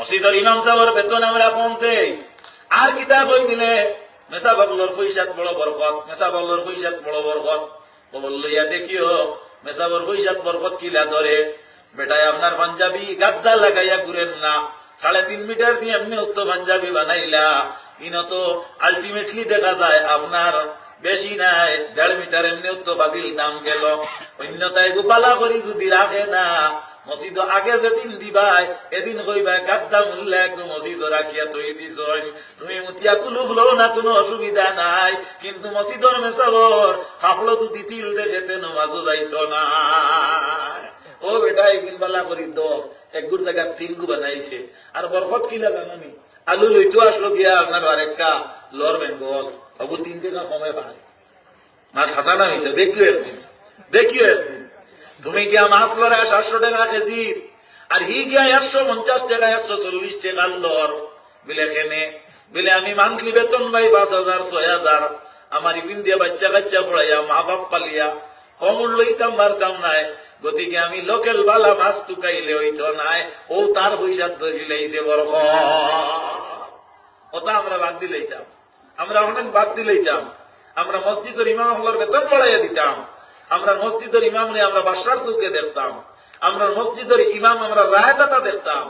মসজিদের ইমাম সাহেবের বেতন আমরা কম দেই। আর কিতা কই মিলে মেসা বাবুলোর পয়সাত বড় বরকত, মেসা বাবুলোর পয়সাত বড় বরকত। বললিয়া দেখিও মেসাবর পয়সাত বরকত কিলা ধরে। বেটায় আপনার পাঞ্জাবি গাদ্দা লাগাইয়া ঘুরেন না, 3.5 মিটার দিয়ে এমনি উত্তর পাঞ্জাবি বানাইলা। ইনত আলটিমেটলি দেখা যায় আপনার বেশি নাই, 1.5 মিটার এমনি উত্তর বাদিল দাম গেল। অন্যতায় গোপালা করি যদি রাখে না, মসজিদ আগে যেদিন দিবাই এদিন কইবাই গাদ্দা মূল্য একটু মসজিদ রাখিয়া তৈ দিছ। তুমি মুতিয়া কুলু ফুলো না, কোনো অসুবিধা নাই, কিন্তু মসজিদর মেসাবর হাফলো যদি তিল দেখেতে নমাজও যাইত না। ও বেটা একদিন বালা করি দো এক গুড় জায়গা 3 গু বানাইছে। আর বরকত কি লাগানি আলু লইতো আসলো গিয়া আপনার আরেকটা লর বেঙ্গল বাবু 3 টাকা কমে পায়। মাছ হাসানা হয়েছে, দেখিও একদিন, দেখিও একদিন। তুমি গিয়া মাছ লড়ে 700 টাকা কেজি, আর হি গিয়া 150 টাকা 140 টাকার লর। বিলে খেনে বিলে আমি মান্থলি বেতন পাই 5,000 6,000। আমার ইবিন দিয়া বাচ্চা কাচ্চা পড়াইয়া মা বাপ পালিয়া কমর লইতাম পারতাম নাই। গতিকে আমি লোকেল বালা মাছ টুকাইলে হইতো নাই, ও তার পয়সা ধরি লাইছে বড় ওটা আমরা বাদ দিলেইতাম, আমরা অনেক বাদ দিলেইতাম। আমরা মসজিদের ইমাম হলার বেতন বাড়াইয়া দিতাম, আমরা মসজিদের ইমাম আমরা বাসার চৌকে দেখতাম, আমরা মসজিদের ইমাম আমরা রায়দাতা দেখতাম।